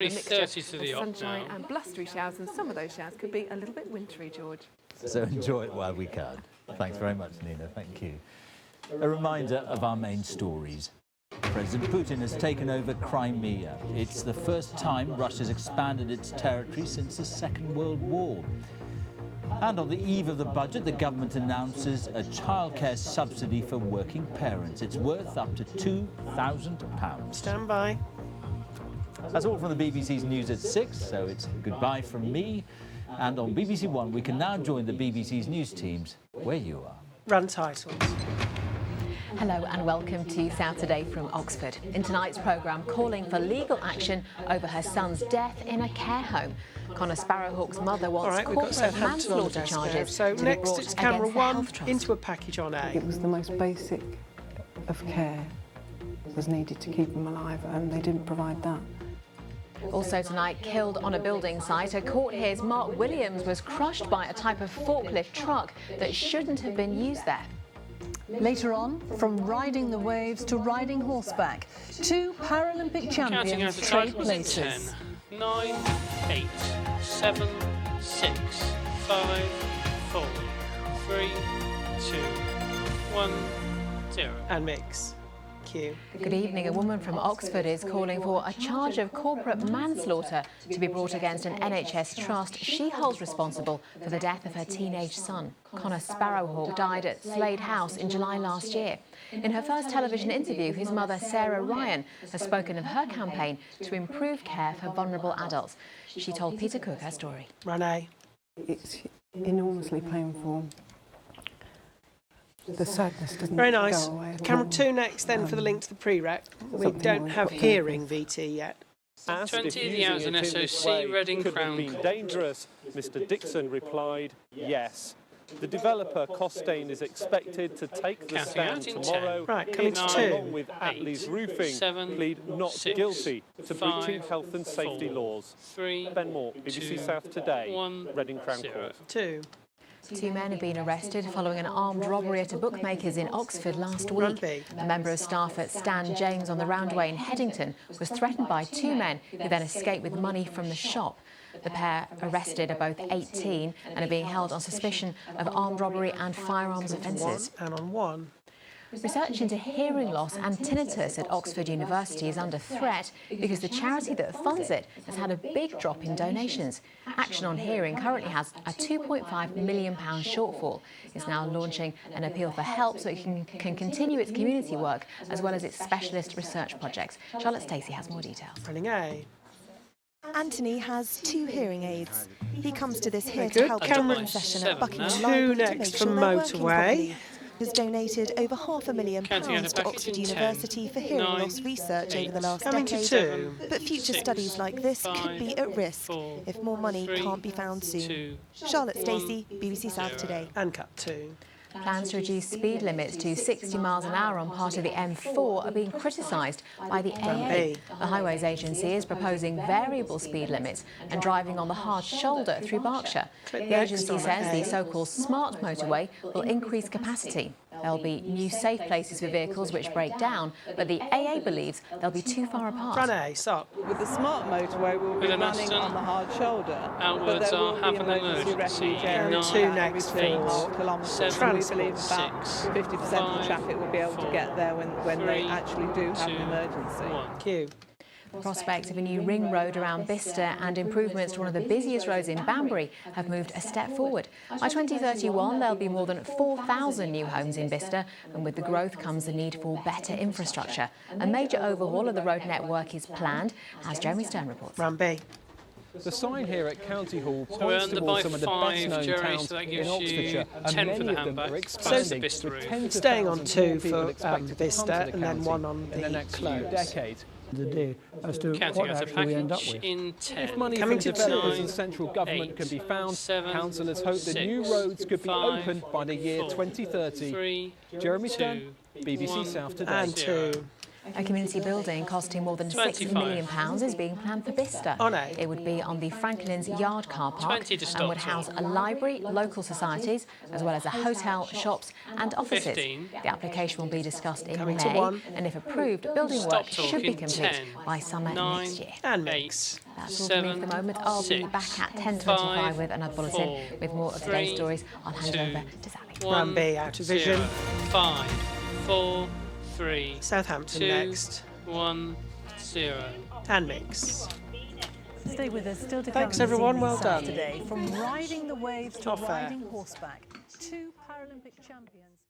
30 to the sunshine and blustery showers, and some of those showers could be a little bit wintry, George. So enjoy it while we can. Thanks very much, Nina. Thank you. A reminder of our main stories. President Putin has taken over Crimea. It's the first time Russia's expanded its territory since the Second World War. And on the eve of the budget, the government announces a childcare subsidy for working parents. It's worth up to £2,000. Stand by. That's all from the BBC's News at 6, so it's goodbye from me. And on BBC One, we can now join the BBC's news teams where you are. Run titles. Hello and welcome to South Today from Oxford. In tonight's programme, calling for legal action over her son's death in a care home. Connor Sparrowhawk's mother wants corporate manslaughter charges so to next be brought it's camera against the one Health Trust. into a package on A. It was the most basic of care was needed to keep him alive, and they didn't provide that. Also tonight, killed on a building site. A court hears Mark Williams was crushed by a type of forklift truck that shouldn't have been used there. Later on, from riding the waves to riding horseback, two Paralympic champions trade places. 10, 9, 8, 7, 6, 5, 4, 3, 2, 1, 0. And mix. Q. Good evening. A woman from Oxford is calling for a charge of corporate manslaughter to be brought against an NHS trust she holds responsible for the death of her teenage son. Connor Sparrowhawk died at Slade House in July last year. In her first television interview, his mother, Sarah Ryan, has spoken of her campaign to improve care for vulnerable adults. She told Peter Cook her story. Run A. It's enormously painful. The sadness doesn't Very nice. go away at Camera all. 2 next then for the link to the prereq. We Something don't we've have got to hearing VT yet. 20 the hours in SOC, Reading Crown Court. Dangerous, Mr. Dixon replied, yes. The developer Costain is expected to take the stand tomorrow. Right, coming to 2. Along with Attlee's Roofing, 7, plead not 6, guilty to 5, breaching health and safety 4, laws. 3, Ben Moore, BBC 2, South Today, 1, Reading Crown 0. Court. 2. Two men have been arrested following an armed robbery at a bookmaker's in Oxford last week. A member of staff at Stan James on the Roundway in Headington was threatened by two men who then escaped with money from the shop. The pair arrested are both 18 and are being held on suspicion of armed robbery and firearms offences. And on 1. Research into hearing loss and tinnitus at Oxford University is under threat because the charity that funds it has had a big drop in donations. Action on Hearing currently has a £2.5 million shortfall. It's now launching an appeal for help so it can continue its community work as well as its specialist research projects. Charlotte Stacey has more details. Running A. Anthony has 2 hearing aids. He comes to this here Very to help good. a Camera doctoring session 7 at Buckingham now. Library 2 to next make from sure they're working Motorway. properly. Has donated over £500,000 Counting out a to package Oxford in 10, University for hearing 9, loss research over the last Coming to decade. 2. But future 6, studies like this could 5, be at risk 4, if more money 3, can't be found soon. 2, Charlotte 1, Stacey, BBC South 0. Today. And cut 2. Plans to reduce speed limits to 60 miles an hour on part of the M4 are being criticised by the AA. The Highways Agency is proposing variable speed limits and driving on the hard shoulder through Berkshire. The agency says the so-called smart motorway will increase capacity. There'll be new safe places for vehicles which break down, but the AA believes they'll be too far apart. Run A. Stop. With the smart motorway, we'll be With an running Aston, on the hard shoulder. outwards but there are will have be an emergency emergency refuge in areas 2 every next 3.5 for kilometres. 7, We believe about 6, 50% of the 5, traffic will be able to 4, get there when they 3, actually do have 2, an emergency. 1. Q. Prospects of a new ring road around Bicester and improvements to one of the busiest roads in Banbury have moved a step forward. By 2031, there'll be more than 4,000 new homes in Bicester, and with the growth comes the need for better infrastructure. A major overhaul of the road network is planned, as Jeremy Stern reports. Run B. The sign here at County Hall we're points under towards by some of the 5, best-known Jerry, towns so that in gives you Oxfordshire, 10 for and the many of them handbag. are So expanding, Bicester with route. tens of Staying on thousands 2 more people for expected to Bicester come to the and then county 1 on in the the next few close. decades. The day as to Counting what out a actually we end up package with. in 10. If money Coming from to developers 9, and central government 8, can be found, 7, councillors hope the 6, new roads could be 5, opened by the year 4, 2030. 3, Jeremy 2, Stern, BBC 1, South Today. And 2. A community building costing more than £6 25. million is being planned for Bicester. On A. It would be on the Franklin's Yard car park 20 to and stop would house a library, local societies, as well as a hotel, shops and offices. 15. The application will be discussed in Coming to May, 1. and if approved, building Stop work should be talking. complete 10, by summer 9, next year. And mix. That's all from me for the moment. I'll be 6, back at 10:25 5, with another bulletin 4, with more of today's 3, stories. I'll hand 2, over to Sally. Run B out of vision. 5, 4, 3, Southampton 2, next. 1, 0. And mix. Stay with us. Still to Thanks, come this everyone. evening, Well done. Saturday, from riding the waves to Not fair. riding horseback. 2 Paralympic champions.